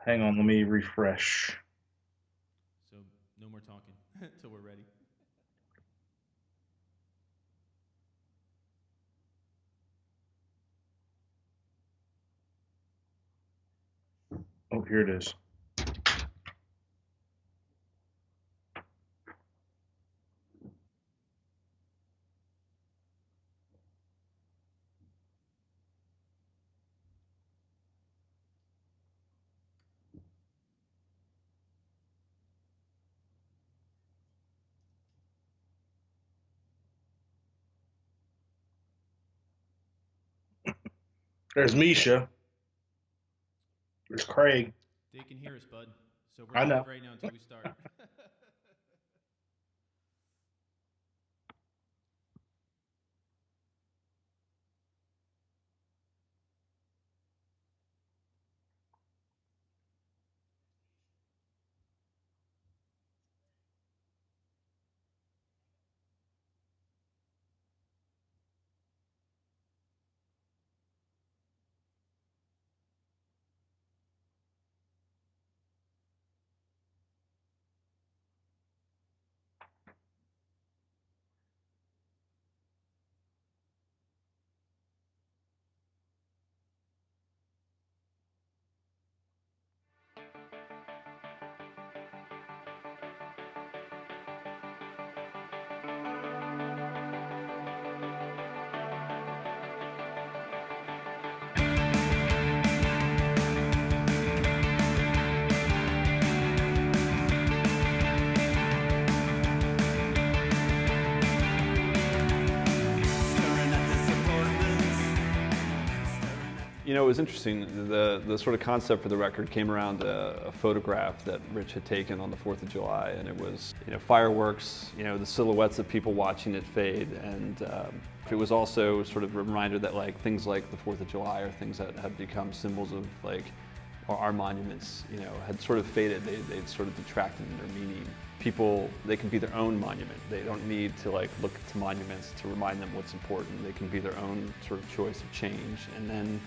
Hang on, let me refresh. So no more talking until we're ready. Oh, here it is. There's Misha. There's Craig. They can hear us, bud. So we're I live know. right now until we start. You know, it was interesting. The sort of concept for the record came around a photograph that Rich had taken on the 4th of July, and it was, fireworks, the silhouettes of people watching it fade, and it was also sort of a reminder that things like the 4th of July are things that have become symbols of our monuments, had sort of faded. They'd sort of detracted in their meaning. People, they can be their own monument. They don't need to look to monuments to remind them what's important. They can be their own sort of choice of change. And then,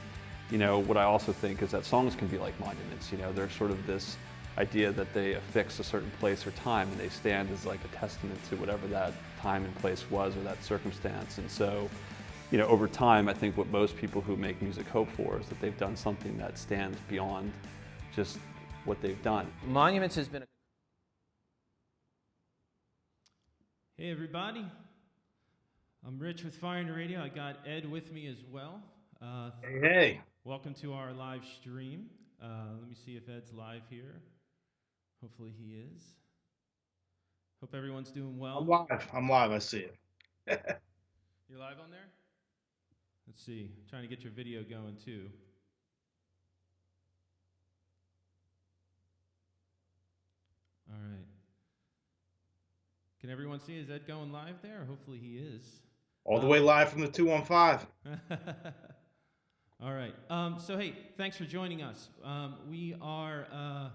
what I also think is that songs can be like monuments. They're sort of this idea that they affix a certain place or time, and they stand as a testament to whatever that time and place was or that circumstance. And so, over time, I think what most people who make music hope for is that they've done something that stands beyond just what they've done. Monuments has been a Hey, everybody. I'm Rich with Fire and Radio. I got Ed with me as well. Hey. Welcome to our live stream. Let me see if Ed's live here. Hopefully he is. Hope everyone's doing well. I'm live. I see it. You're live on there? Let's see. Trying to get your video going too. All right. Can everyone see? Is Ed going live there? Hopefully he is. All the way live from the 215. All right. So, hey, thanks for joining us. We are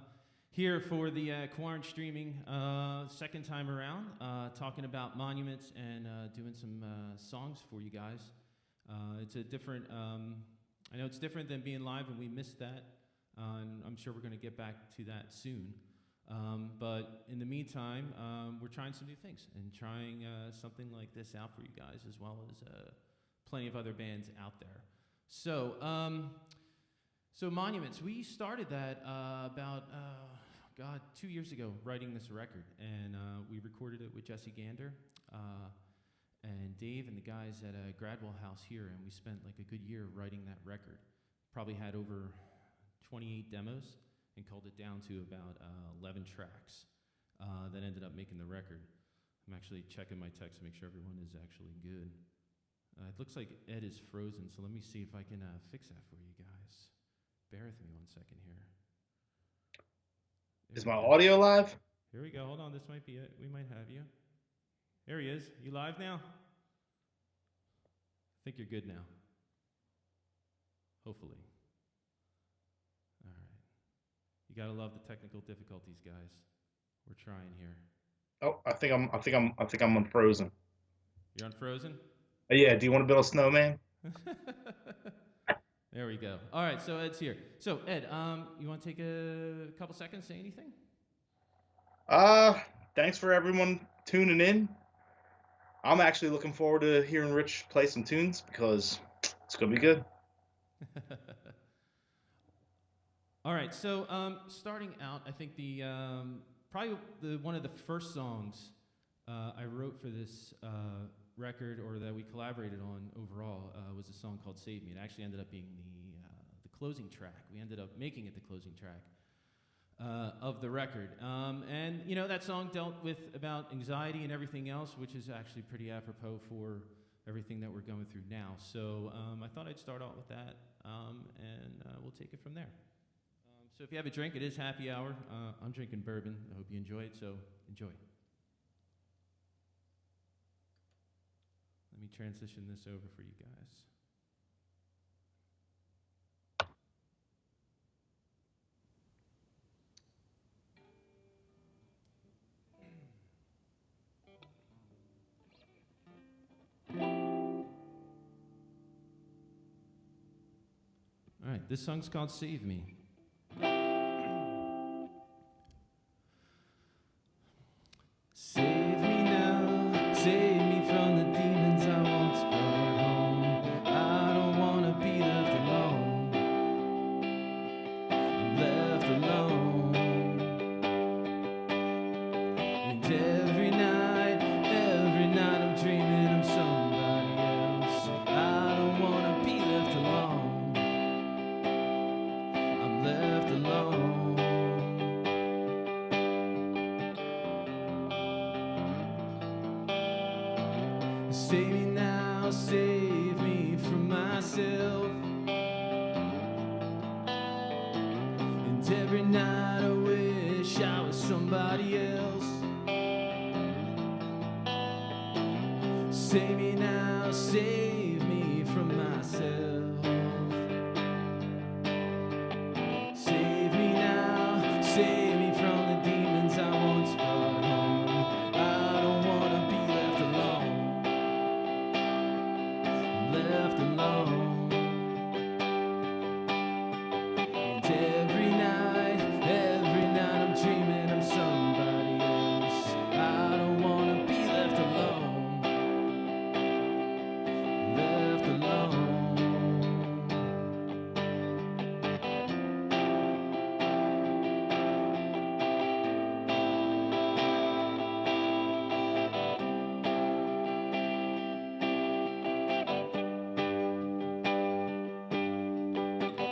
here for the Untitled second time around, talking about monuments and doing some songs for you guys. It's a different, I know it's different than being live, and we missed that. And I'm sure we're going to get back to that soon. But in the meantime, we're trying some new things and trying something like this out for you guys, as well as plenty of other bands out there. So, Monuments, we started that about 2 years ago, writing this record, and we recorded it with Jesse Gander and Dave and the guys at Gradwell House here, and we spent a good year writing that record. Probably had over 28 demos and culled it down to about 11 tracks that ended up making the record. I'm actually checking my text to make sure everyone is actually good. It looks like Ed is frozen, so let me see if I can fix that for you guys. Bear with me 1 second here. Is my audio live? Here we go. Hold on. This might be it. We might have you. There he is. You live now? I think you're good now. Hopefully. All right. You gotta love the technical difficulties, guys. We're trying here. Oh, I think I'm unfrozen. You're unfrozen? Yeah. Do you want to build a snowman? There we go. All right, so Ed's here. So Ed, you want to take a couple seconds, say anything? Thanks for everyone tuning in. I'm actually looking forward to hearing Rich play some tunes because it's gonna be good. All right, so starting out, I think the probably one of the first songs I wrote for this record, or that we collaborated on overall, was a song called "Save Me." It actually ended up being the closing track. We ended up making it the closing track of the record, and you know that song dealt with about anxiety and everything else, which is actually pretty apropos for everything that we're going through now. So I thought I'd start out with that, and we'll take it from there. So if you have a drink, it is happy hour. I'm drinking bourbon. I hope you enjoy it, so enjoy. Let me transition this over for you guys. All right, this song's called "Save Me." Save me now, save me from the demons I once brought home. I don't want to be left alone. I'm left alone. And every night I'm dreaming I'm somebody else. I don't want to be left alone. I'm left alone. Save me now, save me from myself. And every night I wish I was somebody else. Save me now, save me from myself. Save me now, save me from the demons I once brought home. I don't want to be left alone. Left alone. And every night I'm dreaming I'm somebody else. I don't want to be left alone. Left alone.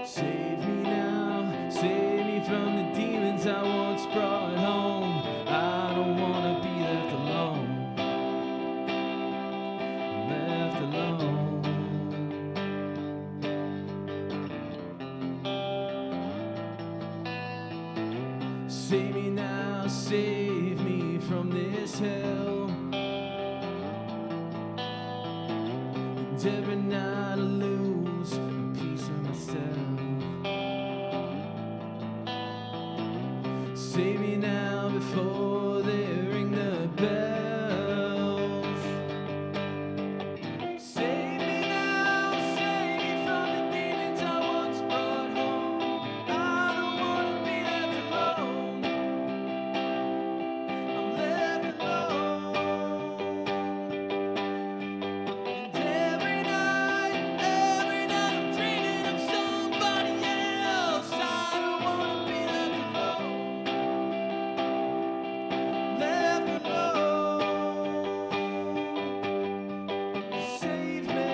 Save me now, save me from the demons I once brought home. I don't want to be left alone. Left alone. Save me now, save me from this hell. And every night I lose a piece of myself. Save me now before they ring the bells. Save me now, save me from the demons I once brought home. I don't want to be left alone. I'm left alone. And every night I'm dreaming of somebody else. I don't want to be left alone. Left alone. Save me.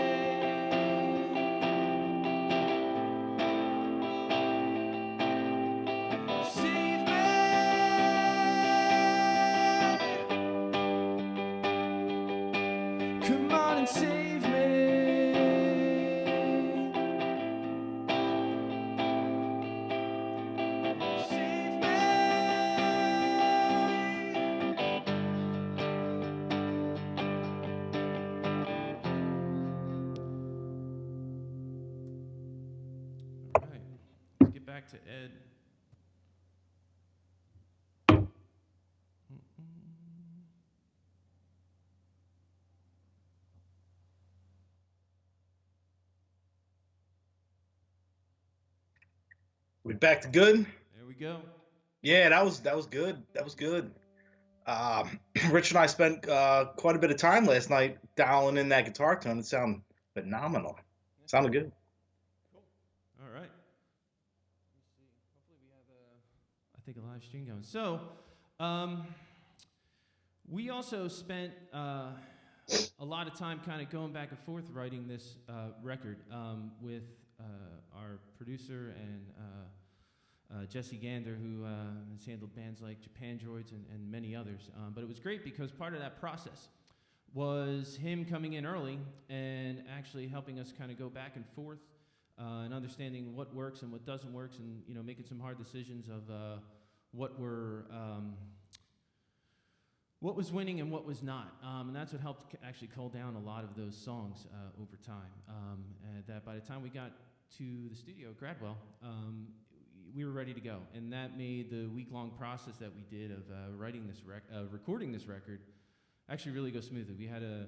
Save me. Come on and save me. Save me. All right, let's get back to Ed. We back to good. There we go. Yeah, that was good. That was good. Rich and I spent quite a bit of time last night dialing in that guitar tone. It sounded phenomenal. Sounded good. Cool. All right. Let me see. Hopefully we have I think a live stream going. So, we also spent a lot of time kind of going back and forth writing this record with our producer and Jesse Gander, who has handled bands like Japan Droids and many others. But it was great because part of that process was him coming in early and actually helping us kind of go back and forth and understanding what works and what doesn't work, and making some hard decisions of what was winning and what was not. And that's what helped actually cull down a lot of those songs over time. And that by the time we got to the studio at Gradwell, we were ready to go. And that made the week-long process that we did of recording this record actually really go smoothly. We had a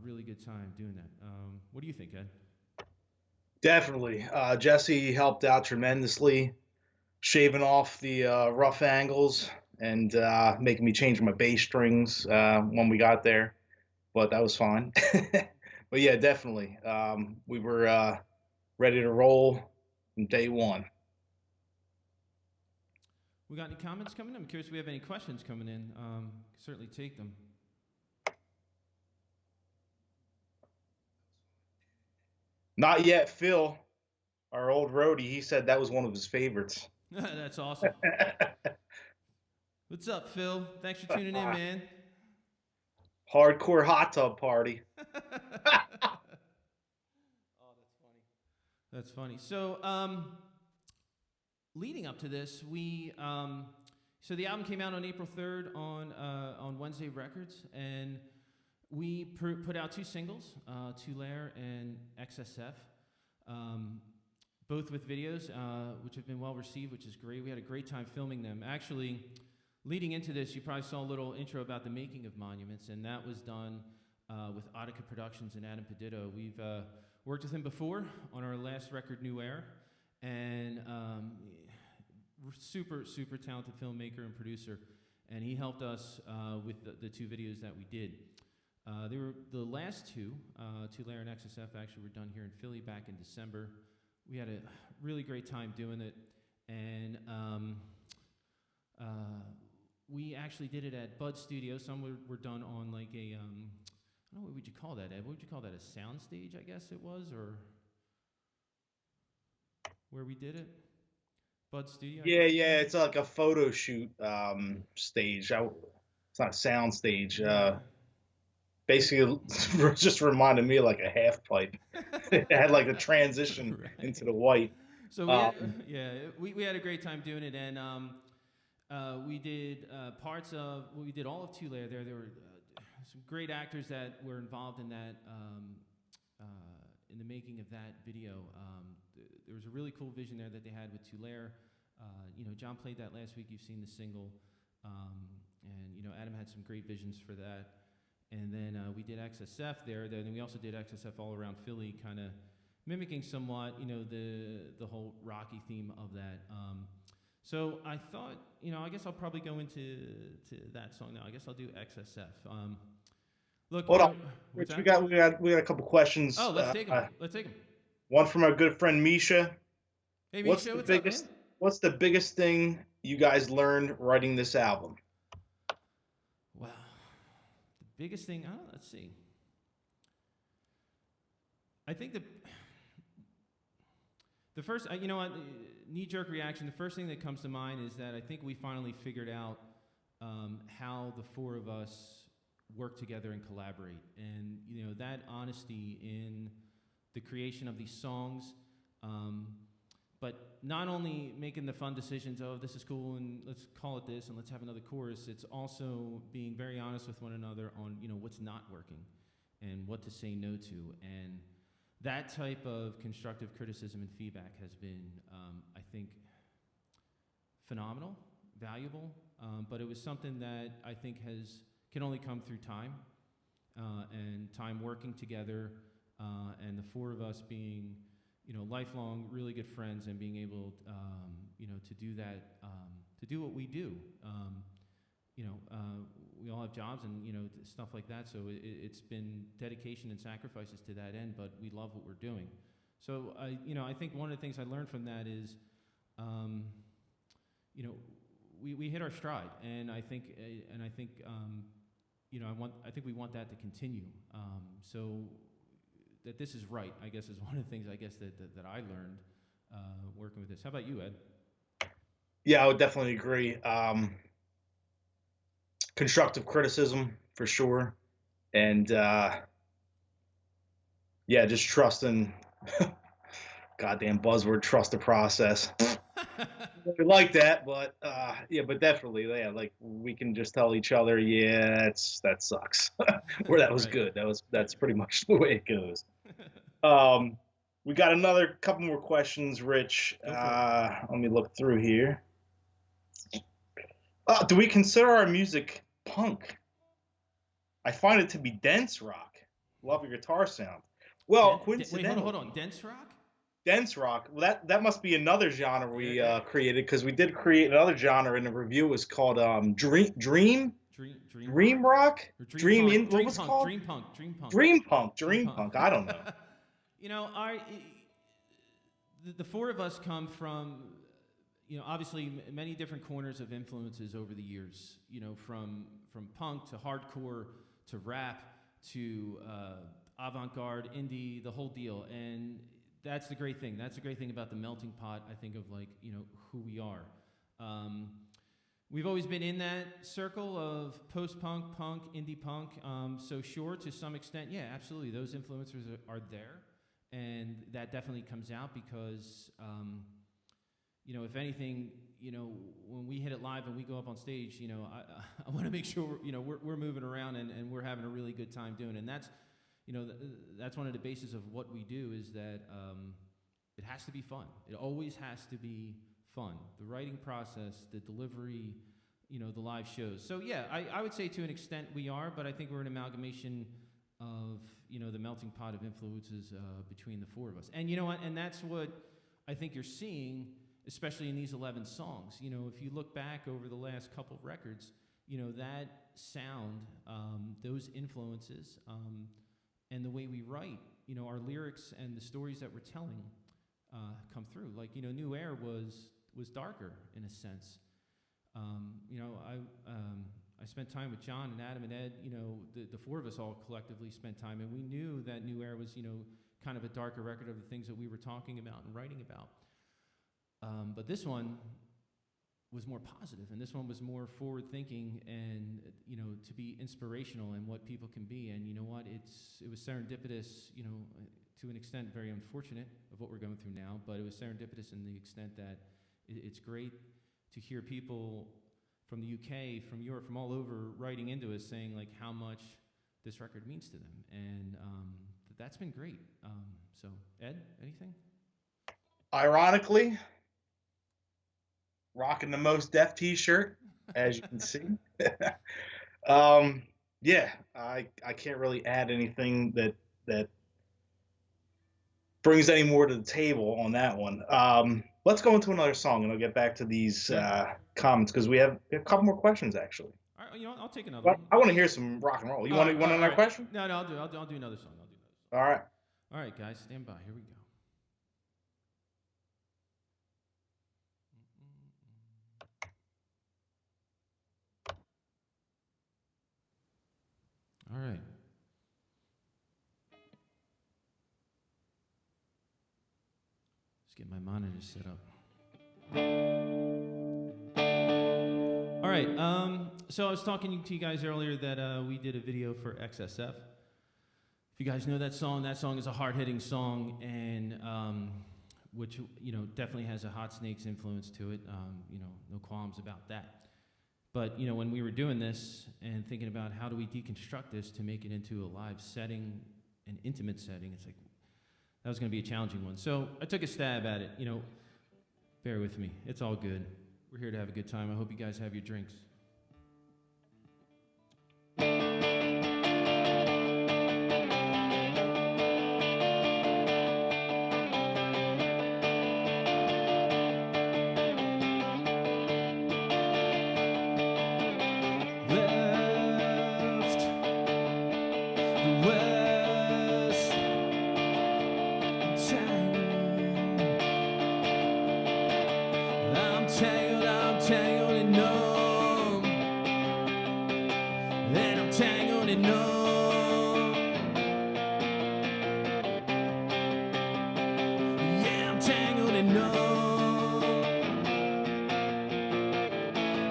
really good time doing that. What do you think, Ed? Definitely. Jesse helped out tremendously, shaving off the rough angles and making me change my bass strings when we got there. But that was fine. But yeah, definitely. We were ready to roll from day one. We got any comments coming in? I'm curious if we have any questions coming in. Certainly take them. Not yet, Phil, our old roadie. He said that was one of his favorites. That's awesome. What's up, Phil? Thanks for tuning in, man. Hardcore hot tub party. Oh, that's funny. That's funny. So, leading up to this, so the album came out on April 3rd on Wednesday Records, and we put out 2 singles, Tulare and XSF, both with videos, which have been well received, which is great. We had a great time filming them. Actually, leading into this, you probably saw a little intro about the making of Monuments, and that was done with Audica Productions and Adam Peditto. We've worked with him before on our last record, New Air, and super, super talented filmmaker and producer, and he helped us with the 2 videos that we did. They were the last 2, Tulare and XSF, actually were done here in Philly back in December. We had a really great time doing it, and we actually did it at Bud Studio. Some were done on like a, I don't know, what would you call that, Ed? What would you call that, a sound stage, I guess it was, or where we did it? Bud Studio? Yeah, it's like a photo shoot stage. It's not a sound stage. Yeah. Basically, just reminded me of like a half pipe. It had like a transition Right. into the white. So we had a great time doing it, and we did we did all of Tulare there. There were some great actors that were involved in that, in the making of that video. There was a really cool vision there that they had with Tulare. John played that last week. You've seen the single, and Adam had some great visions for that. And then we did XSF there. Then we also did XSF all around Philly, kind of mimicking somewhat, the whole Rocky theme of that. So I thought, I guess I'll probably go into that song now. I guess I'll do XSF. Look, Hold on, Rich, we got a couple questions. Oh, let's take them. Let's take them. One from our good friend Misha. Hey, Misha, what's up, man? What's the biggest thing you guys learned writing this album? Wow, the biggest thing. Let's see. I think the first, knee-jerk reaction, the first thing that comes to mind is that I think we finally figured out how the 4 of us work together and collaborate. And, that honesty in the creation of these songs, but not only making the fun decisions, oh, this is cool, and let's call it this, and let's have another chorus, it's also being very honest with one another on, what's not working and what to say no to. And that type of constructive criticism and feedback has been, I think, phenomenal, valuable, but it was something that I think can only come through time, and time working together, and the 4 of us being, lifelong, really good friends, and being able to do that, to do what we do. We all have jobs and, stuff like that. So it's been dedication and sacrifices to that end, but we love what we're doing. So, I think one of the things I learned from that is, we hit our stride, and I think we want that to continue. So that this is right, I guess, is one of the things that I learned working with this. How about you, Ed? Yeah, I would definitely agree. Constructive criticism for sure, and just trusting. Goddamn buzzword, trust the process. We like that, but but definitely, like we can just tell each other, that sucks, or that was Right. good. That's pretty much the way it goes. We got another couple more questions, Rich. Go for it. Let me look through here. Do we consider our music punk? I find it to be dense rock. Love your guitar sound. Well, coincidentally, Wait, hold on. Dense rock? Dense rock. Well, that must be another genre we Yeah. created, because we did create another genre in the review. It was called dream rock. What was it called? Dream punk. Dream punk. I don't know. The four of us come from, obviously many different corners of influences over the years. From punk to hardcore to rap to avant-garde, indie, the whole deal. And that's the great thing. That's the great thing about the melting pot, I think, of who we are. We've always been in that circle of post-punk, punk, indie punk. So sure, to some extent, yeah, absolutely. Those influencers are there. And that definitely comes out because, if anything, when we hit it live and we go up on stage, I want to make sure, we're moving around and we're having a really good time doing it. And that's, that's one of the bases of what we do, is that it has to be fun. It always has to be fun. The writing process, the delivery, the live shows. So yeah, I would say to an extent we are, but I think we're an amalgamation of, the melting pot of influences between the four of us. And you know what? And that's what I think you're seeing, especially in these 11 songs. If you look back over the last couple of records, that sound, those influences, and the way we write, our lyrics and the stories that we're telling come through. Like, New Air was darker in a sense. I spent time with John and Adam and Ed. The four of us all collectively spent time, and we knew that New Air was, kind of a darker record of the things that we were talking about and writing about. But this one was more positive, and this one was more forward-thinking, and to be inspirational in what people can be. And you know what? It was serendipitous. To an extent, very unfortunate of what we're going through now. But it was serendipitous in the extent that it's great to hear people from the UK, from Europe, from all over writing into us, saying like how much this record means to them, and that's been great. So, Ed, anything? Ironically, rocking the Most Def T-shirt, as you can see. I can't really add anything that brings any more to the table on that one. Let's go into another song, and I'll get back to these comments, because we have a couple more questions actually. All right, I'll take another one. I want to hear some rock and roll. You want another question? No, I'll do another song. All right. All right, guys, stand by. Here we go. All right. Let's get my monitor set up. All right. So I was talking to you guys earlier that we did a video for XSF. If you guys know that song is a hard-hitting song, and which definitely has a Hot Snakes influence to it. No qualms about that. But when we were doing this and thinking about how do we deconstruct this to make it into a live setting, an intimate setting, it's like that was going to be a challenging one. So I took a stab at it. Bear with me. It's all good. We're here to have a good time. I hope you guys have your drinks. tangled and numb. And I'm tangled and numb. Yeah, I'm tangled and numb.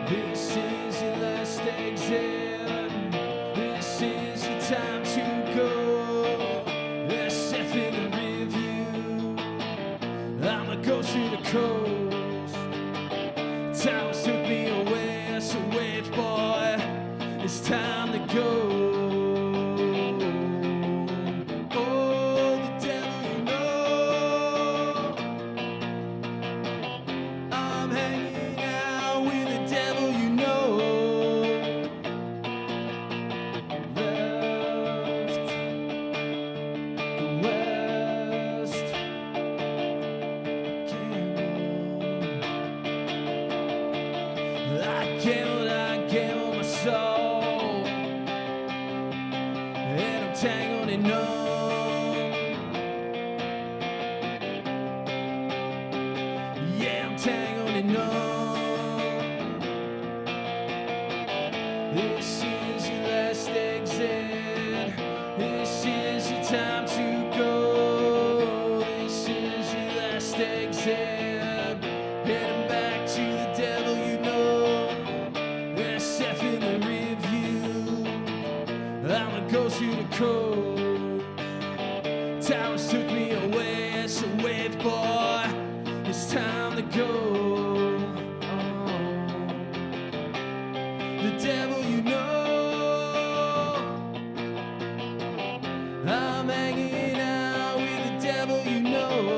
This is your last exit. This is your time to go. There's F in the review. I'ma go through the coast. Towers took me away, so wave boy, it's time to go. Oh, the devil you know. I'm hanging out with the devil you know. Left, west, I gambled my soul, and I'm tangled and numb. Yeah, I'm tangled and numb. This is your last exit. This is your time to go. This is your last exit. Heading back to the devil you know. There's F in the review. I'ma go through the code. Towers took me away, so wave boy, it's time to go. Oh, the devil you know. I'm hanging out with the devil you know.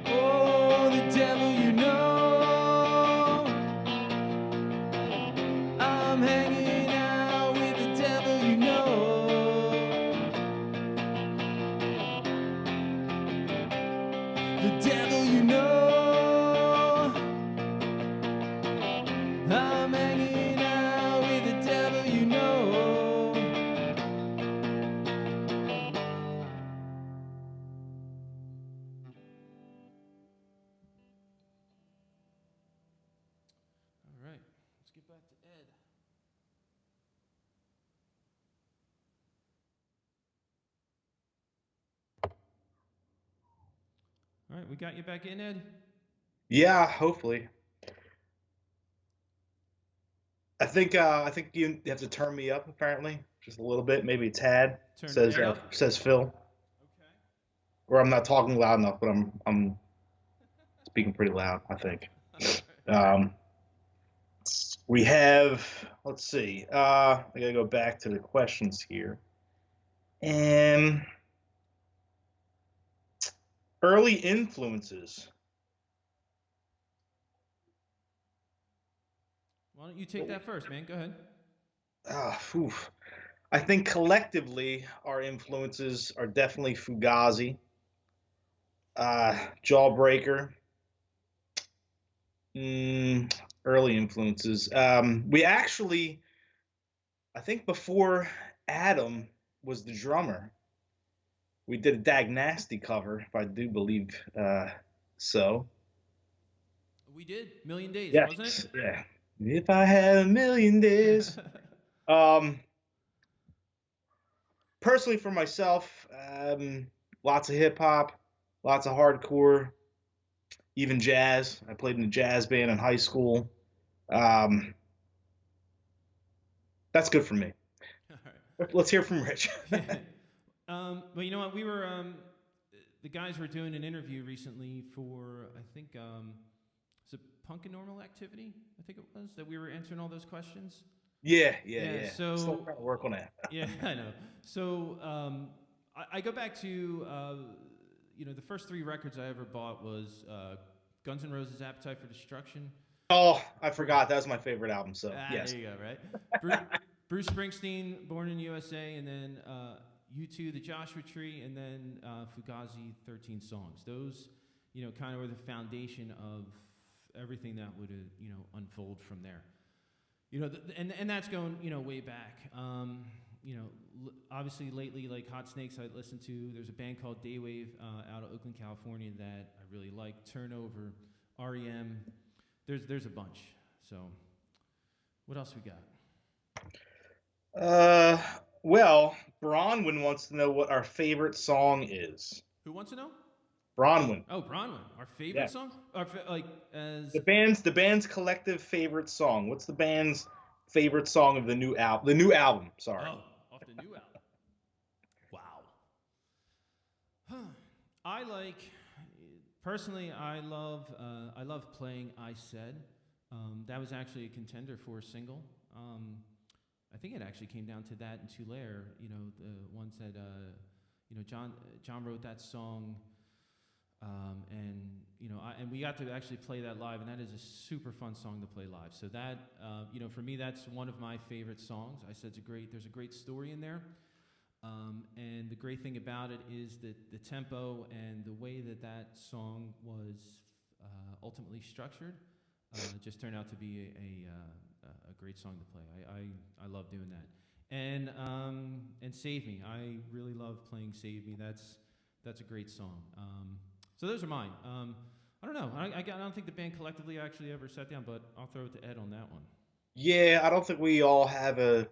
Oh, the devil you know. I'm hanging out with the devil you know. The devil you know. I'm hanging out with the devil you know. All right, let's get back to Ed. All right, we got you back in, Ed? Yeah, hopefully. I think you have to turn me up apparently, just a little bit, maybe a tad. Turn Ed up? Says Phil. Okay. Or I'm not talking loud enough, but I'm speaking pretty loud, I think. We have, let's see. I gotta go back to the questions here. And early influences. Why don't you take that first, man? Go ahead. Oof. I think collectively our influences are definitely Fugazi, Jawbreaker. Early influences. We actually, I think before Adam was the drummer, we did a Dag Nasty cover, if I do believe so. We did. Million Days, Yes, wasn't it? yeah. If I had a million days. Personally, for myself, lots of hip hop, lots of hardcore, even jazz. I played in a jazz band in high school. That's good for me. All right. Let's hear from Rich. Well, you know what? We were the guys were doing an interview recently for I think is it Punk and Normal Activity? I think it was that we were answering all those questions. Yeah. So still trying to work on that. Yeah, I know. So I go back to the first 3 records I ever bought was Guns N' Roses' Appetite for Destruction. Oh, I forgot. That was my favorite album. So yes. There you go. Right. Bruce Springsteen, Born in the USA, and then U2, The Joshua Tree, and then Fugazi, 13 Songs. Those, kind of were the foundation of everything that would, unfold from there. And that's going, way back. Obviously lately, like Hot Snakes, I listened to. There's a band called Daywave out of Oakland, California that I really like. Turnover, REM. There's a bunch. So, what else we got? Well, Bronwyn wants to know what our favorite song is. Who wants to know? Bronwyn. Oh, Bronwyn. Our favorite song? The band's collective favorite song. What's the band's favorite song of the new album? The new album, sorry. Oh, off the new album. Wow. Personally, I love playing I Said. That was actually a contender for a single. I think it actually came down to that and Tulare, the ones that, John wrote that song, and we got to actually play that live, and that is a super fun song to play live. So that, for me, that's one of my favorite songs. I Said there's a great story in there, and the great thing about it is that the tempo and the way that song was ultimately structured just turned out to be a great song to play. I love doing that. And Save Me. I really love playing Save Me. That's a great song. So those are mine. I don't know. I don't think the band collectively actually ever sat down, but I'll throw it to Ed on that one. Yeah, I don't think we all have a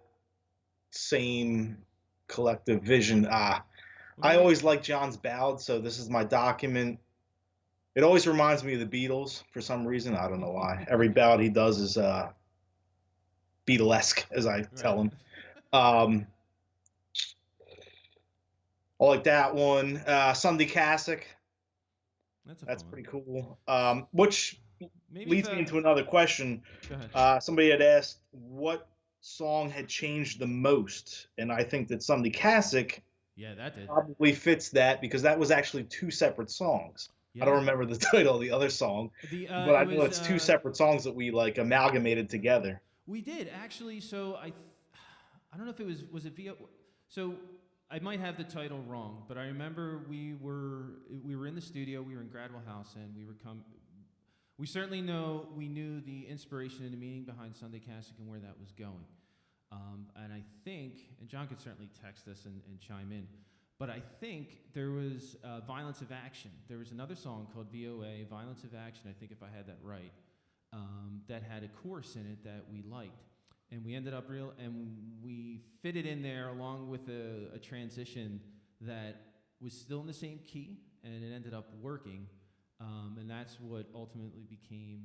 same collective vision. I always like John's ballad, so this is my document. It always reminds me of the Beatles for some reason. I don't know why. Every ballad he does is Beatlesque, as I tell him. I like that one. Sunday Cassock. That's pretty cool. Which leads me into another question. Go ahead. Somebody had asked what song had changed the most, and I think that Sunday Cassock that did. Probably fits that because that was actually two separate songs. Yeah. I don't remember the title of the other song, but I know it's two separate songs that we like amalgamated together. We did actually. So I don't know if it was it via. So I might have the title wrong, but I remember we were in the studio. We were in Gradwell House, and we certainly knew the inspiration and the meaning behind Sunday Cassock and where that was going. And I think, and John could certainly text us and chime in, but I think there was Violence of Action. There was another song called VOA, Violence of Action, I think if I had that right, that had a chorus in it that we liked. And we ended up and we fitted in there along with a transition that was still in the same key, and it ended up working. And that's what ultimately became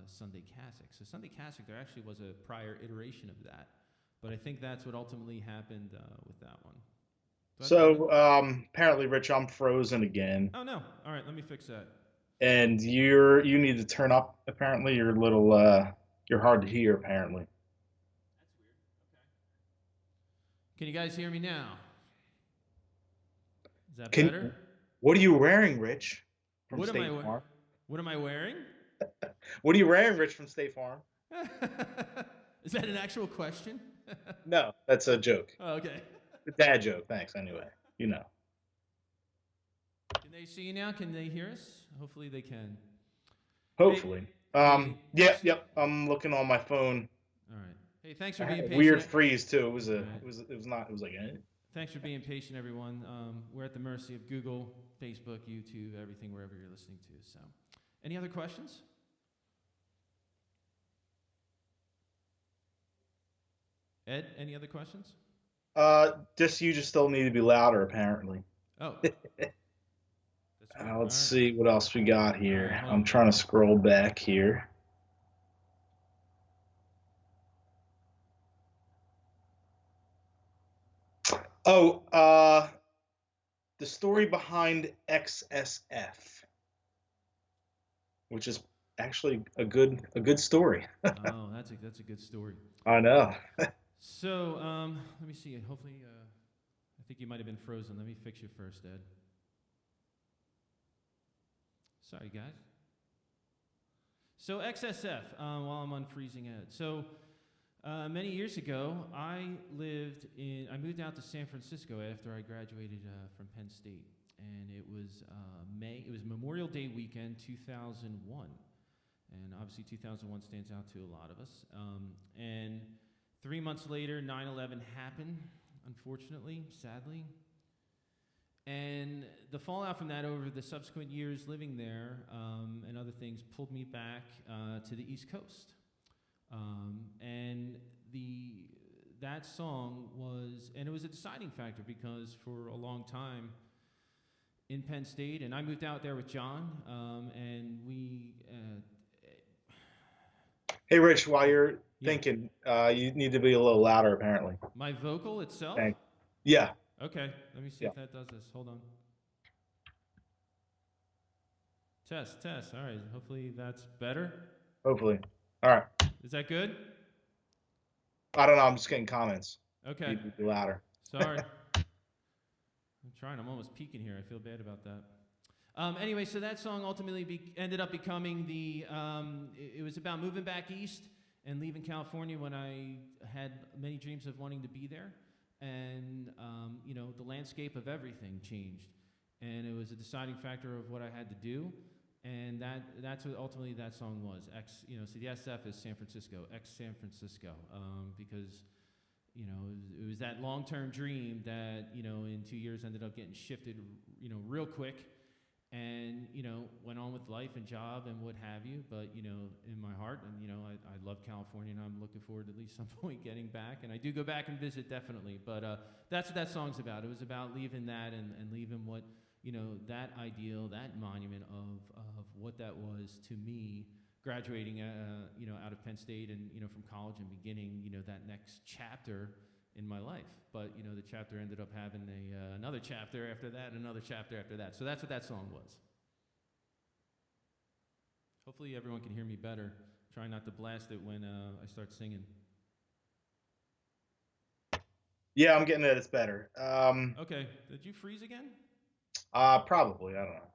Sunday Cassock. So Sunday Cassock, there actually was a prior iteration of that. But I think that's what ultimately happened with that one. So apparently, Rich, I'm frozen again. Oh no! All right, let me fix that. And you need to turn up. Apparently, you're a little you're hard to hear. Apparently. That's weird. Okay. Can you guys hear me now? Is that better? What are you wearing, Rich? From What State am I Farm? What am I wearing? What are you wearing, Rich, from State Farm? Is that an actual question? No, that's a joke. Oh, okay. A dad joke. Thanks. Anyway, Can they see you now? Can they hear us? Hopefully they can. Hopefully. Yep. I'm looking on my phone. All right. Hey, thanks for being patient. Weird freeze too. It was like. Thanks for being patient, everyone. We're at the mercy of Google, Facebook, YouTube, everything, wherever you're listening to. So, any other questions? Ed, any other questions? You just still need to be louder, apparently. Oh. Let's see what else we got here. I'm trying to scroll back here. Oh, the story behind XSF, which is actually a good story. Oh, that's a good story. I know. So, let me see. Hopefully, I think you might have been frozen. Let me fix you first, Ed. Sorry, guys. So XSF, while I'm unfreezing Ed. So, Many years ago, I moved out to San Francisco after I graduated from Penn State, and it was It was Memorial Day weekend, 2001, and obviously 2001 stands out to a lot of us. And 3 months later, 9/11 happened, unfortunately, sadly. And the fallout from that over the subsequent years living there and other things pulled me back to the East Coast. And that song it was a deciding factor because for a long time in Penn State, and I moved out there with John, and we... Hey, Rich, while you're thinking, you need to be a little louder, apparently. My vocal itself? Thanks. Yeah. Okay, let me see if that does this. Hold on. Test. All right, hopefully that's better. Hopefully. All right. Is that good? I don't know. I'm just getting comments. Okay. You need to be louder. Sorry. I'm trying. I'm almost peeking here. I feel bad about that. Anyway, so that song ultimately ended up becoming it was about moving back east and leaving California when I had many dreams of wanting to be there. And, the landscape of everything changed. And it was a deciding factor of what I had to do. And that's what ultimately that song was. So the SF is San Francisco, San Francisco, because, it was that long-term dream that, in 2 years ended up getting shifted, real quick. And, went on with life and job and what have you. But, in my heart, and, I love California, and I'm looking forward to at least some point getting back. And I do go back and visit, definitely. But that's what that song's about. It was about leaving that and leaving what, that ideal, that monument of what that was to me, graduating, out of Penn State and, from college and beginning, that next chapter in my life. But, the chapter ended up having another chapter after that, another chapter after that. So that's what that song was. Hopefully everyone can hear me better. Try not to blast it when I start singing. Yeah, I'm getting that it's better. Okay. Did you freeze again? Probably. I don't know.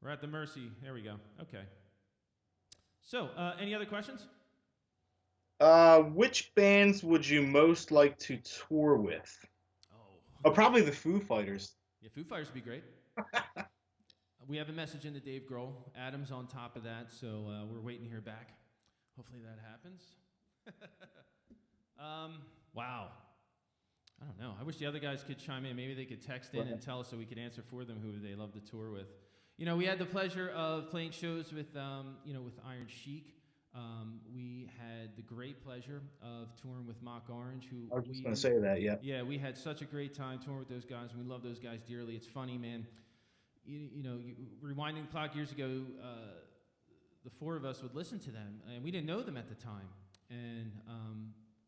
We're at the mercy. There we go. Okay. So, any other questions? Which bands would you most like to tour with? Oh, probably the Foo Fighters. Yeah, Foo Fighters would be great. We have a message into Dave Grohl. Adam's on top of that, so we're waiting to hear back. Hopefully that happens. Wow. I don't know. I wish the other guys could chime in. Maybe they could text in and tell us so we could answer for them who they love to tour with. We had the pleasure of playing shows with, with Iron Chic. We had the great pleasure of touring with Mock Orange, who I was just going to say that, yeah. Yeah, we had such a great time touring with those guys, and we love those guys dearly. It's funny, man. Rewinding the clock years ago, the four of us would listen to them, and we didn't know them at the time, and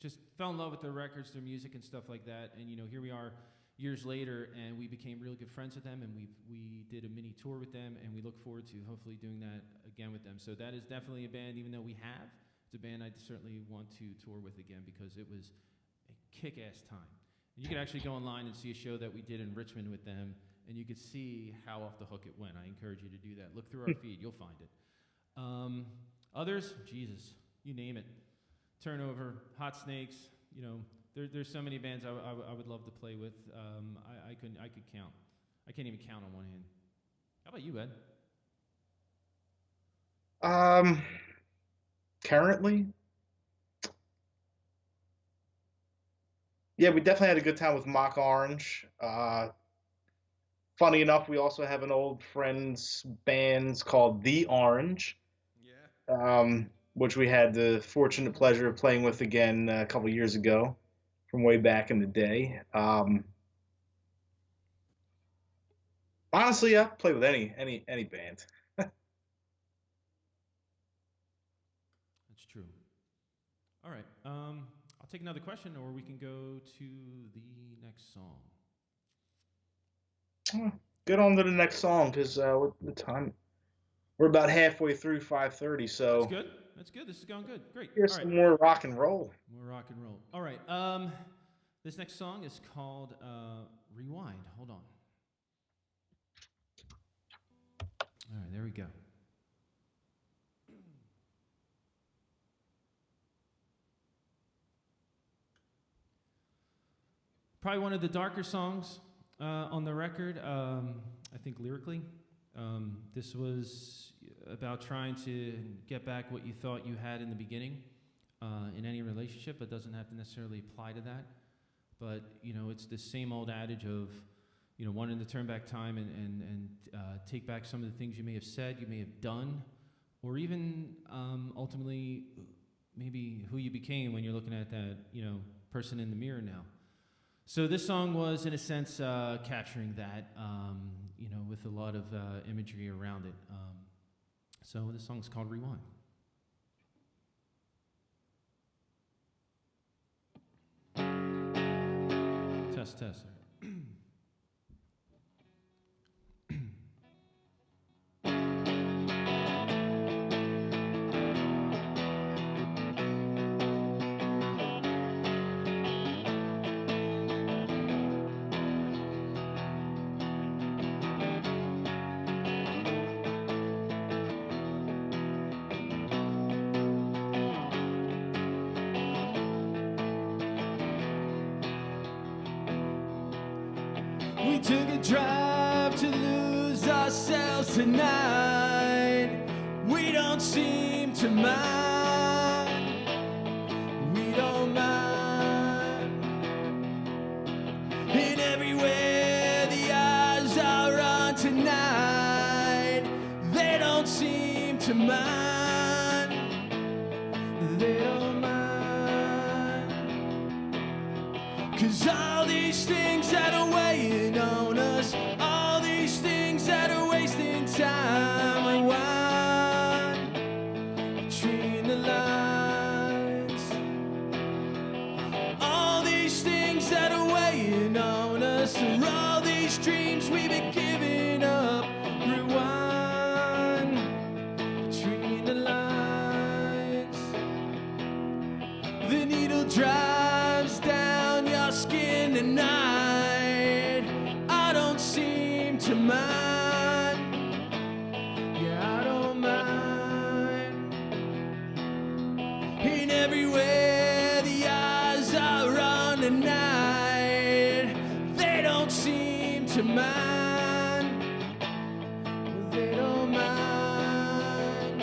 just fell in love with their records, their music, and stuff like that. And here we are years later, and we became real good friends with them, and we did a mini tour with them, and we look forward to hopefully doing that again with them. So that is definitely a band, even though it's a band I certainly want to tour with again because it was a kick-ass time. And you could actually go online and see a show that we did in Richmond with them, and you could see how off the hook it went. I encourage you to do that. Look through our feed. You'll find it. Others, Jesus, you name it. Turnover, Hot Snakes, there's so many bands I would love to play with. I could count. I can't even count on one hand. How about you, Ed? Currently? Yeah, we definitely had a good time with Mock Orange. Funny enough, we also have an old friend's band called The Orange. Yeah. Which we had the fortunate pleasure of playing with again a couple years ago, from way back in the day. Honestly, I play with any band. That's true. All right. I'll take another question, or we can go to the next song. Get on to the next song, because what the time? We're about halfway through 5:30, so... That's good. That's good. This is going good. Great. Here's some more rock and roll. More rock and roll. All right. This next song is called Rewind. Hold on. All right, there we go. probably one of the darker songs on the record, I think lyrically. This was about trying to get back what you thought you had in the beginning in any relationship, but doesn't have to necessarily apply to that. But, you know, it's the same old adage of, you know, wanting to turn back time and take back some of the things you may have said, you may have done, or even ultimately maybe who you became when you're looking at that, you know, person in the mirror now. So this song was, in a sense, capturing that, you know, with a lot of imagery around it. So this song's called Rewind. Test, test. We took a drive to lose ourselves tonight. We don't seem to mind. We don't mind. And everywhere the eyes are on tonight, they don't seem to mind. They don't mind. 'Cause all these things that are weighing on us, all these things that are wasting time, rewind between the lines. All these things that are weighing on us, are all these dreams we've been giving up, rewind between the lines. The needle drives down your skin tonight. I don't seem to mind. Yeah, I don't mind. And everywhere the eyes are on tonight, they don't seem to mind. They don't mind.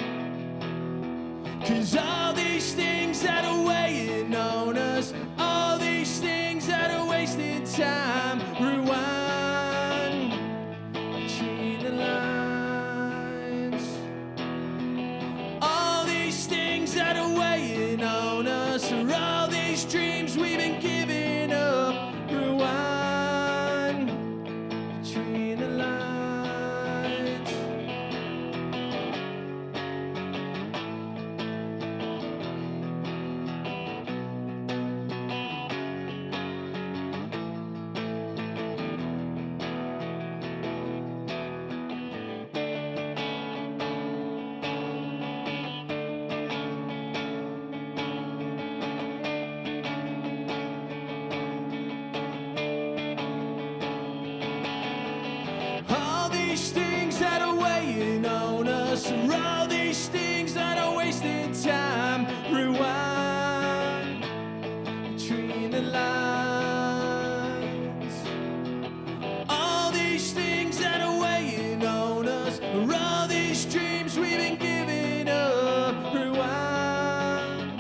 'Cause all these things that are weighing on us, all these things that are wasting time, rewind between the lines. All these things that are weighing on us, are all these dreams we've been giving up, rewind between the lines. All these things that are weighing on us, are all these things that are wasting time, rewind between the lines. All these things that are weighing on us, are all these dreams we've been giving up, rewind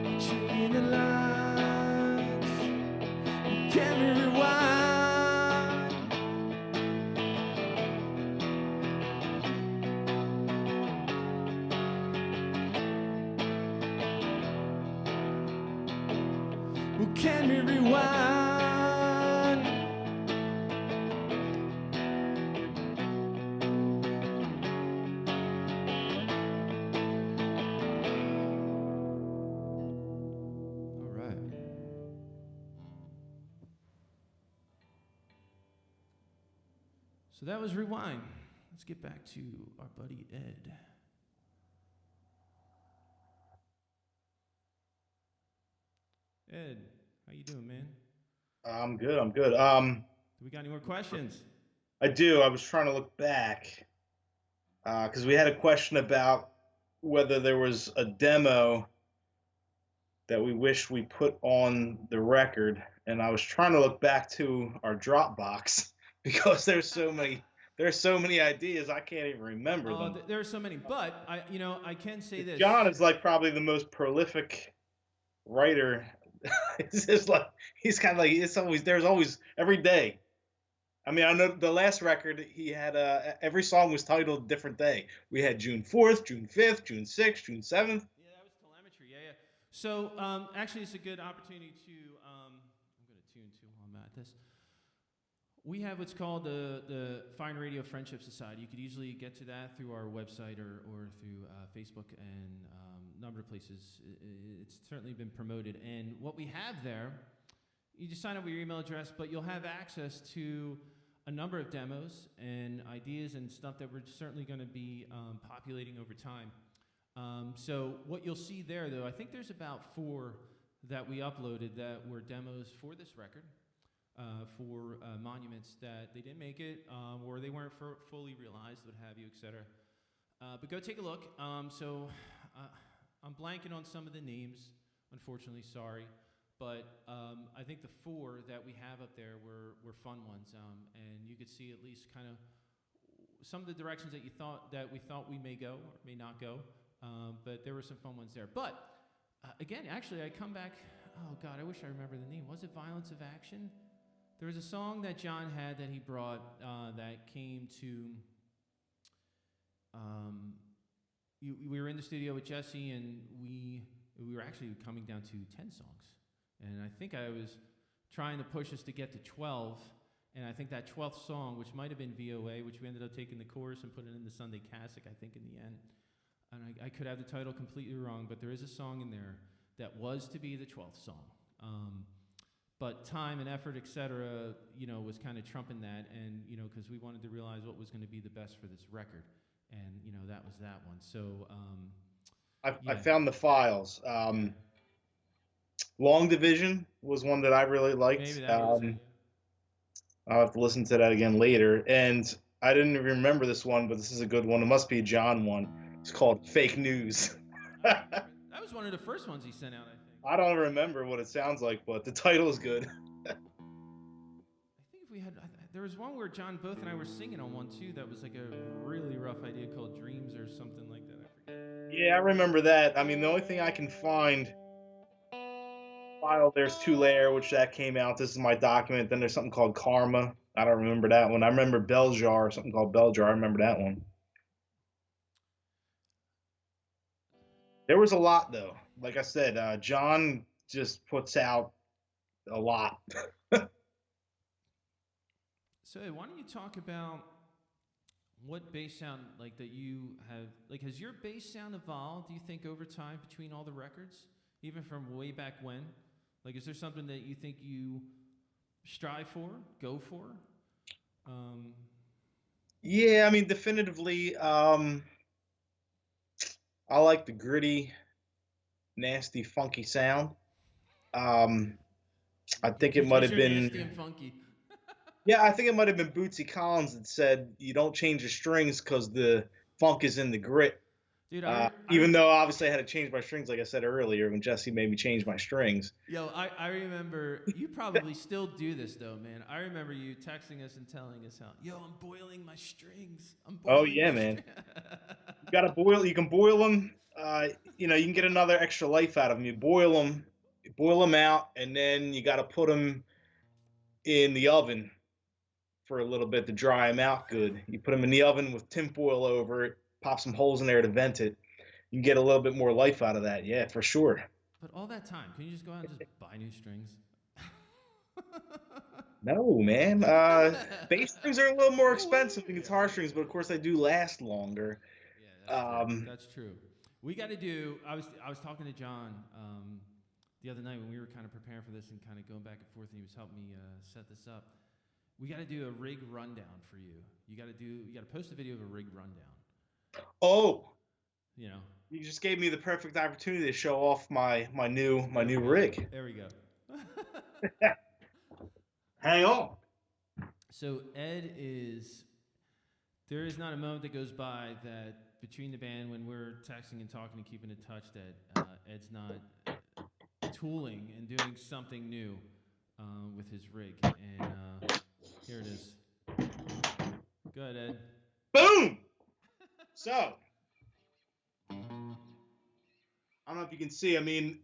between the lines. Can we rewind? Well, can we rewind? All right. So that was Rewind. Let's get back to our buddy Ed. Ed, how you doing, man? I'm good. I'm good. Do we got any more questions? I do. I was trying to look back because we had a question about whether there was a demo that we wish we put on the record, and I was trying to look back to our Dropbox because there's so many ideas I can't even remember them. There are so many, but I can say this. John is like probably the most prolific writer. It's just like he's kind of like there's always every day. I mean, I know the last record he had every song was titled a different day. We had June 4th, June 5th, June 6th, June 7th. Yeah, that was telemetry. Yeah. So actually, it's a good opportunity to. I'm going to tune too while I'm at this. We have what's called the Fine Radio Friendship Society. You could easily get to that through our website or through Facebook and a number of places. It's certainly been promoted. And what we have there, you just sign up with your email address, but you'll have access to a number of demos and ideas and stuff that we're certainly going to be populating over time. So what you'll see there, though, I think there's about 4 that we uploaded that were demos for this record. For monuments that they didn't make it or they weren't fully realized, what have you, etc. But go take a look. So I'm blanking on some of the names, unfortunately, sorry. But I think the 4 that we have up there were fun ones, and you could see at least kind of some of the directions that we thought we may go or may not go. But there were some fun ones there. But again, actually, I come back. Oh God, I wish I remember the name. Was it Violence of Action? There was a song that John had that he brought that came to. We were in the studio with Jesse, and we were actually coming down to 10 songs, and I think I was trying to push us to get to 12, and I think that 12th song, which might have been VOA, which we ended up taking the chorus and putting it in the Sunday Classic, I think in the end, and I could have the title completely wrong, but there is a song in there that was to be the 12th song. But time and effort, et cetera, was kind of trumping that, and because we wanted to realize what was going to be the best for this record, and that was that one. So I found the files. Long Division was one that I really liked. Maybe that was it. I'll have to listen to that again later. And I didn't even remember this one, but this is a good one. It must be a John one. It's called Fake News. That was one of the first ones he sent out, I think. I don't remember what it sounds like, but the title is good. I think if we had, there was one where John Both and I were singing on one too. That was like a really rough idea called Dreams or something like that. I forget. Yeah, I remember that. I mean, the only thing I can find file there's Two Layer, which that came out. This is my document. Then there's something called Karma. I don't remember that one. I remember Beljar, something called Beljar. I remember that one. There was a lot though. Like I said, John just puts out a lot. So why don't you talk about what bass sound like that you have? Like, has your bass sound evolved? Do you think over time between all the records, even from way back when? Like, is there something that you think you strive for, go for? Yeah, I mean, definitively. I like the gritty, nasty, funky sound. I think it might have been nasty and funky. Yeah, I think it might have been Bootsy Collins that said you don't change the strings because the funk is in the grit. Dude, even though obviously I had to change my strings, like I said earlier, when Jesse made me change my strings. Yo, I remember, you probably still do this though, man. I remember you texting us and telling us how, yo, I'm boiling my strings. Oh yeah, man. You gotta boil. You can boil them. You can get another extra life out of them. You boil them out, and then you gotta put them in the oven for a little bit to dry them out good. You put them in the oven with tinfoil over it, pop some holes in there to vent it. You can get a little bit more life out of that. Yeah, for sure. But all that time, can you just go out and just buy new strings? No, man. Bass strings are a little more expensive than guitar strings, but of course they do last longer. Yeah, that's true. We got to do. I was talking to John the other night when we were kind of preparing for this and kind of going back and forth, and he was helping me set this up. We got to do a rig rundown for you. You got to post a video of a rig rundown. Oh, you just gave me the perfect opportunity to show off my new rig. There we go. Hang on. So there is not a moment that goes by that between the band when we're texting and talking and keeping in touch that Ed's not tooling and doing something new. with his rig. And here it is. Go ahead, Ed. Boom! So, I don't know if you can see. I mean,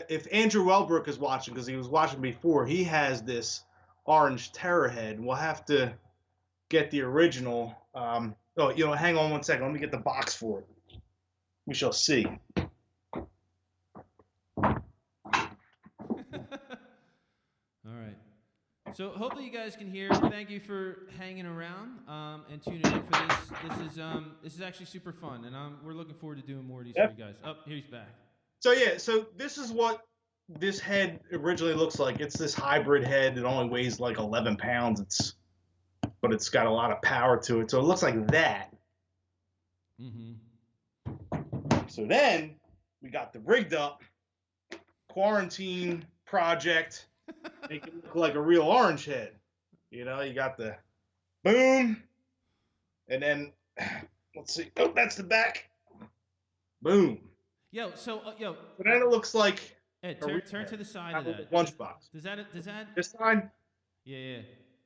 if Andrew Wellbrook is watching, because he was watching before, he has this orange Terror head. We'll have to get the original. Hang on one second. Let me get the box for it. We shall see. All right. So hopefully you guys can hear. Thank you for hanging around and tuning in for this. This is actually super fun, and we're looking forward to doing more of these for you guys. Oh, here he's back. So this is what this head originally looks like. It's this hybrid head. It only weighs like 11 pounds. But it's got a lot of power to it. So it looks like that. Mm-hmm. So then we got the rigged up quarantine project. Make it look like a real orange head. You know, you got the boom. And then, let's see. Oh, that's the back. Boom. So then it looks like Ed, turn to the side of that. Lunchbox. Does that? This side? Yeah.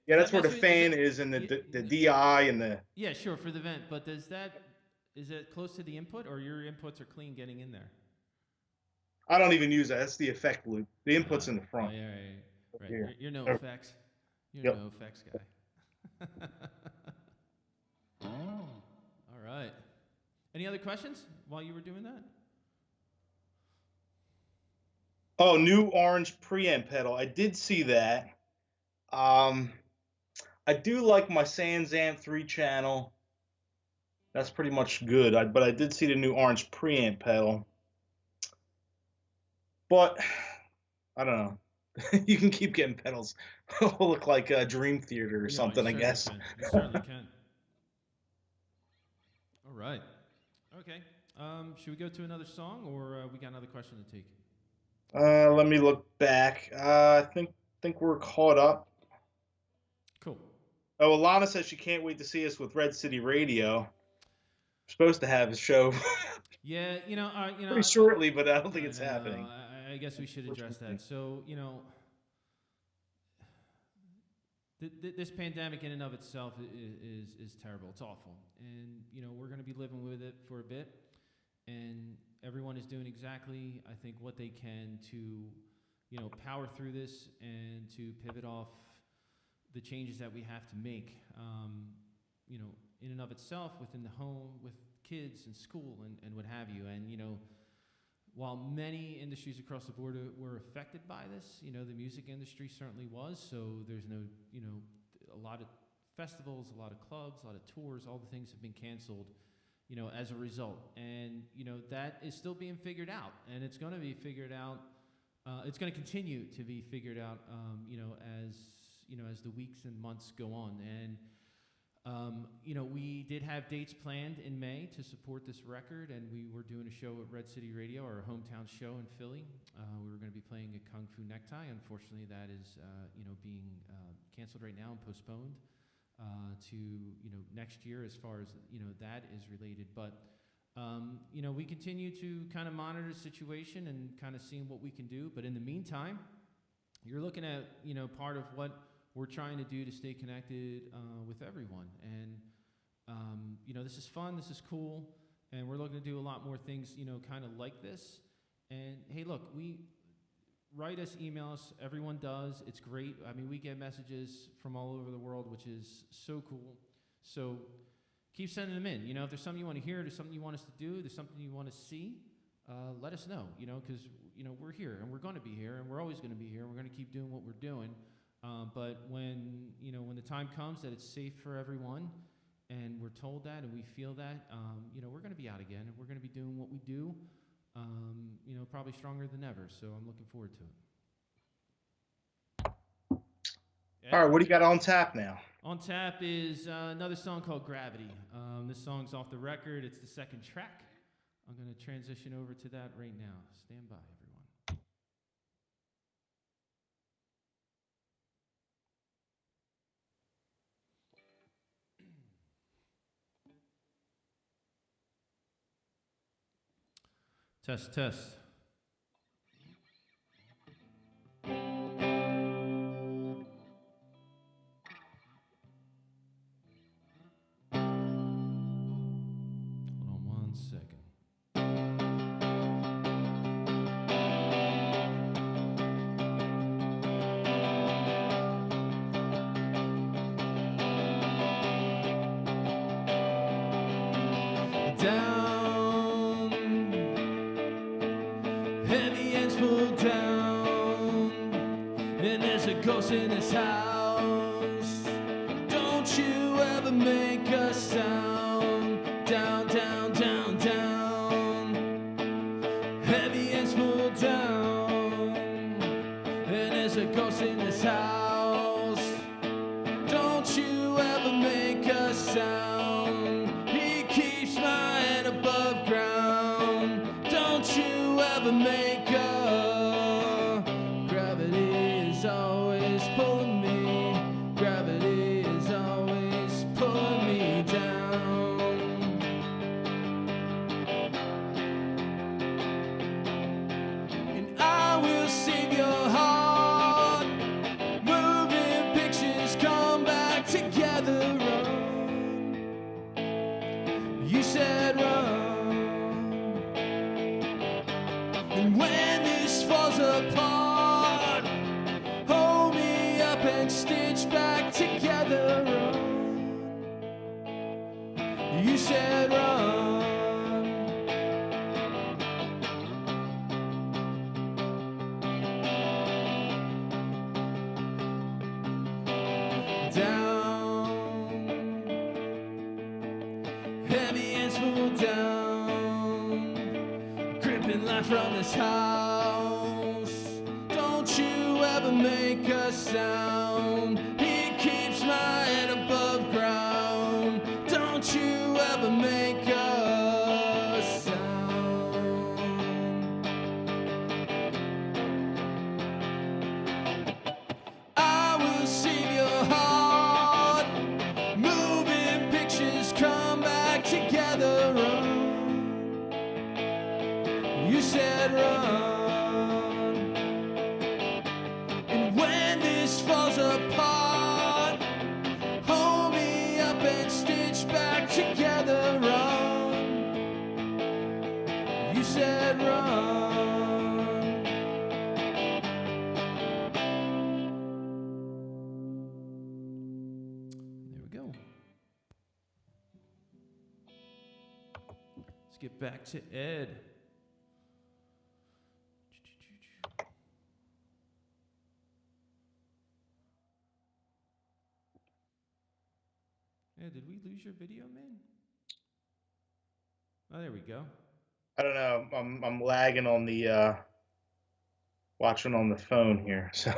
Yeah, that's where the fan is and the DI and the... Yeah, sure, for the vent. But is it close to the input, or your inputs are clean getting in there? I don't even use that. That's the effect loop. The input's in the front. Oh, yeah, right. You're no effects. You're no effects guy. All right. Any other questions while you were doing that? Oh, new orange preamp pedal. I did see that. I do like my Sans Amp 3-channel. That's pretty much good. But I did see the new orange preamp pedal. But I don't know. You can keep getting pedals. It'll look like a Dream Theater or something, I guess. You certainly can. All right. Okay. Should we go to another song, or we got another question to take? Let me look back. I think we're caught up. Cool. Oh, Alana says she can't wait to see us with Red City Radio. We're supposed to have a show. Yeah, pretty shortly, but I don't think it's happening. I guess we should address that. So, this pandemic in and of itself is terrible. It's awful, and we're going to be living with it for a bit, and everyone is doing exactly, I think, what they can to power through this and to pivot off the changes that we have to make, in and of itself, within the home, with kids and school and what have you. And, while many industries across the board were affected by this, the music industry certainly was. So there's no, a lot of festivals, a lot of clubs, a lot of tours, all the things have been canceled, as a result. And, that is still being figured out, and it's going to be figured out. It's going to continue to be figured out, as the weeks and months go on. And, we did have dates planned in May to support this record, and we were doing a show at Red City Radio, our hometown show in Philly. We were going to be playing a Kung Fu Necktie. Unfortunately, that is, being canceled right now and postponed to, next year as far as, that is related. But, we continue to kind of monitor the situation and kind of seeing what we can do. But in the meantime, you're looking at, part of what we're trying to do to stay connected with everyone. And, this is fun, this is cool, and we're looking to do a lot more things, kind of like this. And, hey, look, write us, email us, everyone does. It's great. I mean, we get messages from all over the world, which is so cool. So keep sending them in. If there's something you want to hear, there's something you want us to do, there's something you want to see, let us know, because, we're here, and we're going to be here, and we're always going to be here, and we're going to keep doing what we're doing. But when the time comes that it's safe for everyone, and we're told that, and we feel that, we're going to be out again, and we're going to be doing what we do, probably stronger than ever. So I'm looking forward to it. All right, what do you got on tap now? On tap is another song called Gravity. This song's off the record. It's the second track. I'm going to transition over to that right now. Stand by, everyone. Test. down, heavy hands pulled down, and there's a ghost in this house. Don't you ever make a sound. Down, down, down, down, heavy hands pulled down, and there's a ghost in this house. Don't you ever make a sound. He keeps my head above ground. Don't you ever make a. Gravity is always pulling me. Gravity is always pulling me down. And I will save your heart. Moving pictures come back together. Run. You said run. And when this falls apart, hold me up and stitch back together. Run. You said run. Down, heavy hands pulled down, gripping life from this house. Don't you ever make a sound. He keeps my head above ground. Don't you ever make a sound. I will save your heart. Moving pictures come back together. Run. You said run. And when this falls apart, hold me up and stitch back together. Run. You said run. There we go. Let's get back to Ed. Yeah, did we lose your video, man? Oh, there we go. I don't know. I'm lagging on the watching on the phone here. So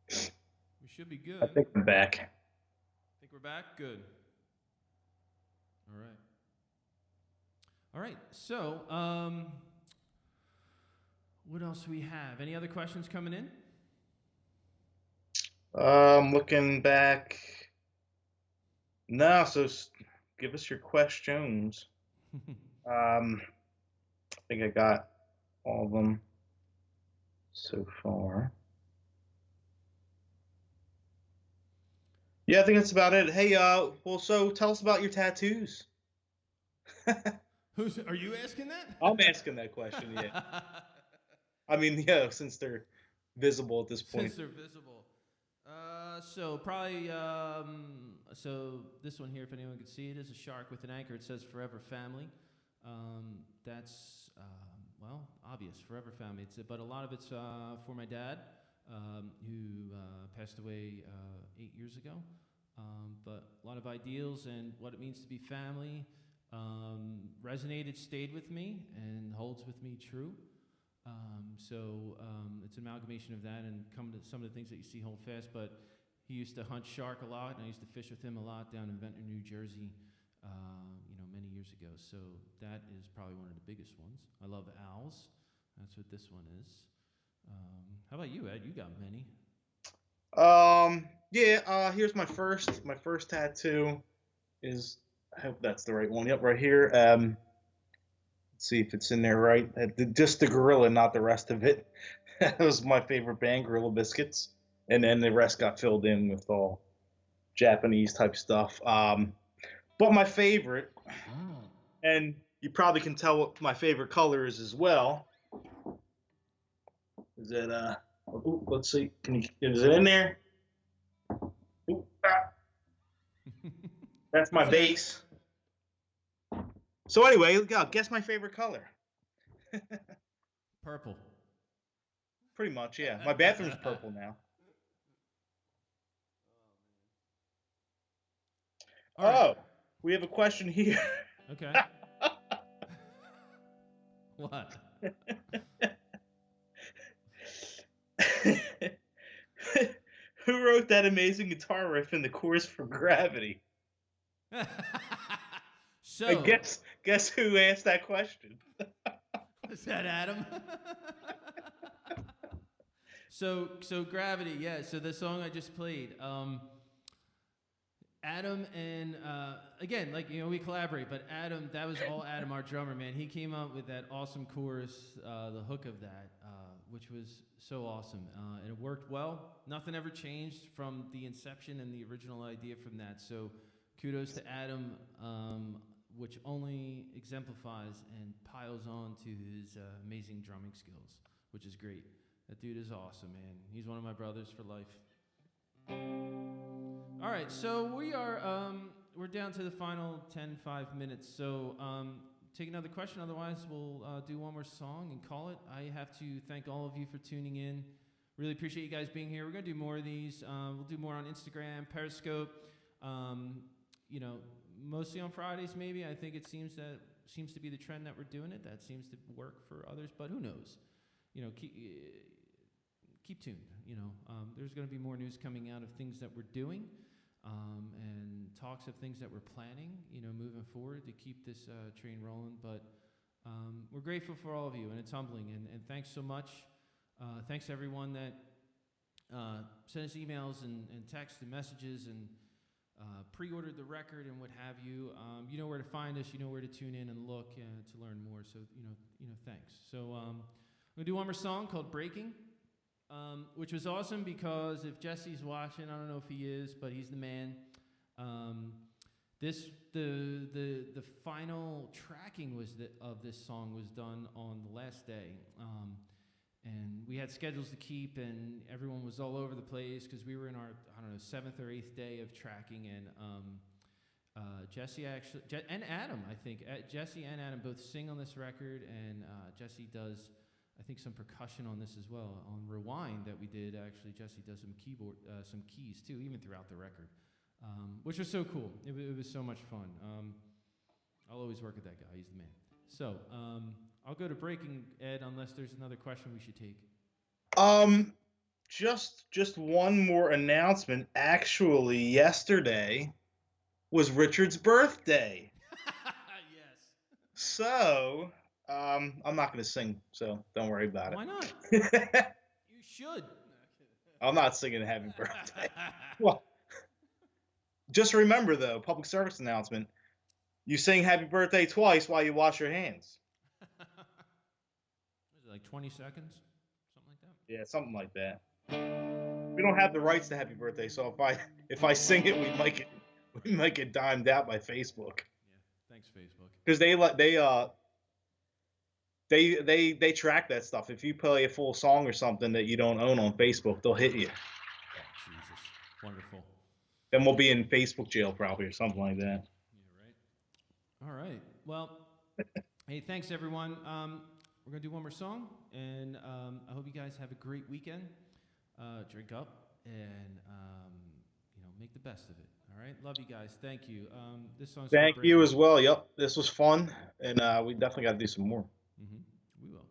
We should be good. I think I'm back. Think we're back? Good. All right. All right. So, what else do we have? Any other questions coming in? Looking back. No, so give us your questions. I think I got all of them so far. Yeah, I think that's about it. Hey, well, so tell us about your tattoos. Are you asking that? I'm asking that question, yeah. I mean, yeah, since they're visible at this point. Since they're visible. So probably, so this one here, if anyone can see it, is a shark with an anchor. It says Forever Family. That's, well, obvious, Forever Family. But a lot of it's for my dad, who passed away 8 years ago. But a lot of ideals and what it means to be family resonated, stayed with me, and holds with me true. So it's an amalgamation of that and come to some of the things that you see hold fast. But he used to hunt shark a lot, and I used to fish with him a lot down in Ventnor, New Jersey, many years ago. So that is probably one of the biggest ones. I love owls. That's what this one is. How about you, Ed? You got many. Yeah, here's my first tattoo is, I hope that's the right one. Yep, right here. Let's see if it's in there right. Just the gorilla, not the rest of it. That was my favorite band, Gorilla Biscuits. And then the rest got filled in with all Japanese type stuff. But my favorite, and you probably can tell what my favorite color is as well, is that, ooh, let's see, is it in there? Ooh, ah. That's my bass. So anyway, guess my favorite color. Purple. Pretty much, yeah. My bathroom's purple now. All right. We have a question here. Okay. What? Who wrote that amazing guitar riff in the chorus for Gravity? So I guess who asked that question? is that Adam? So Gravity, yeah. So the song I just played, Adam and again, like, you know, we collaborate, but Adam, that was all Adam, our drummer, man. He came up with that awesome chorus, the hook of that, which was so awesome, and it worked well. Nothing ever changed from the inception and the original idea from that. So kudos to Adam, which only exemplifies and piles on to his amazing drumming skills, which is great. That dude is awesome, man. He's one of my brothers for life. All right, so we're down to the final 5 minutes. So take another question. Otherwise, we'll do one more song and call it. I have to thank all of you for tuning in. Really appreciate you guys being here. We're going to do more of these. We'll do more on Instagram, Periscope, you know, mostly on Fridays maybe. I think it seems to be the trend that we're doing it. That seems to work for others, but who knows? You know, keep tuned. You know, there's going to be more news coming out of things that we're doing, and talks of things that we're planning, you know, moving forward to keep this train rolling. But we're grateful for all of you, and it's humbling. And thanks so much. Thanks to everyone that sent us emails and texts and messages and pre-ordered the record and what have you. You know where to find us. You know where to tune in and look to learn more. So you know, thanks. So I'm gonna do one more song called "Breaking." Which was awesome because if Jesse's watching, I don't know if he is, but he's the man. The final tracking of this song was done on the last day, and we had schedules to keep, and everyone was all over the place because we were in our 7th or 8th day of tracking, and Jesse and Adam, I think Jesse and Adam both sing on this record, and Jesse does, I think, some percussion on this as well. On Rewind that we did, actually, Jesse does some keys too, even throughout the record, which was so cool. It was so much fun. I'll always work with that guy. He's the man. So I'll go to Breaking, Ed, unless there's another question we should take. Just one more announcement. Actually, yesterday was Richard's birthday. Yes. So I'm not going to sing, so don't worry about it. Why not? You should. I'm not singing Happy Birthday. Well, just remember, though, public service announcement, you sing Happy Birthday twice while you wash your hands. Was it like 20 seconds? Something like that? Yeah, something like that. We don't have the rights to Happy Birthday, so if I sing it, we might get dimed out by Facebook. Yeah, thanks, Facebook. Because they track that stuff. If you play a full song or something that you don't own on Facebook, they'll hit you. Oh, Jesus, wonderful. Then we'll be in Facebook jail probably or something like that. Yeah, right. All right. Well, hey, thanks everyone. We're gonna do one more song, and I hope you guys have a great weekend. Drink up and make the best of it. All right. Love you guys. Thank you. This song's Thank you as well. Yep, this was fun, and we definitely got to do some more. Mm-hmm. We will.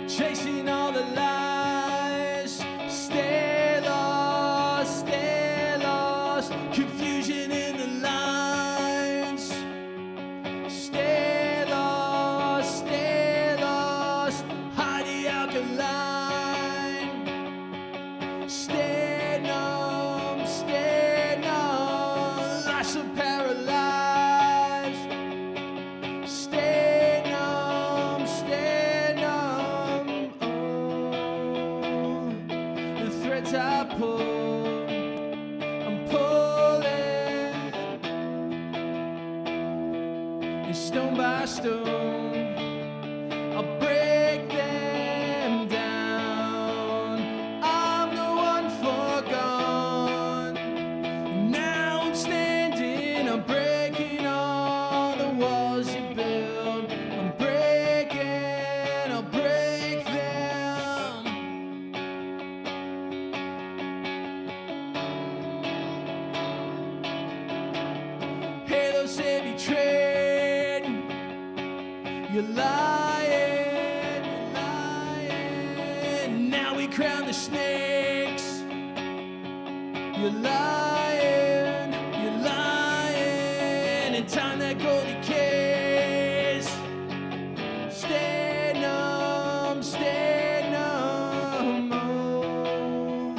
Chasing all the lies, stay lost, confusion in the lines. Stay lost, hide the alkaline. threads I pull, I'm pulling, and stone by stone, I'll break them down. I'm the one forgone. Now I'm standing, I'm breaking all the walls you built. I'm breaking, I'll break them. Halo say betrayed. You're lying, you're lying. Now we crown the snakes. You're lying, you're lying. And time that golden case. Stay numb, oh.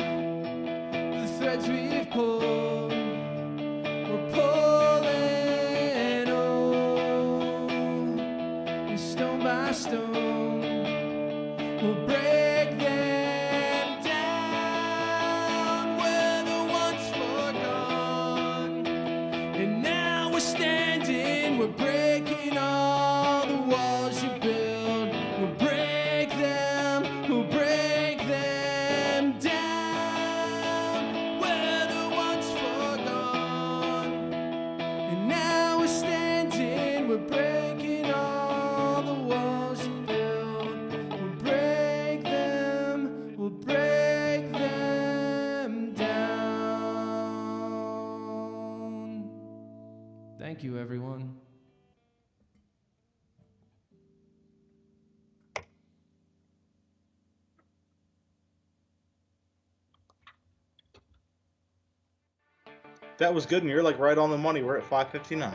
The threads we've pulled, we're pulling, oh. And stone by stone, we'll break them down. We're the ones forgone, and now we're standing. We're breaking all the walls you built. We'll break them down. We're the ones forgone, and now we're standing. We're breaking all the walls you built. We'll break them down. Thank you, everyone. That was good, and you're like right on the money. We're at 5:59.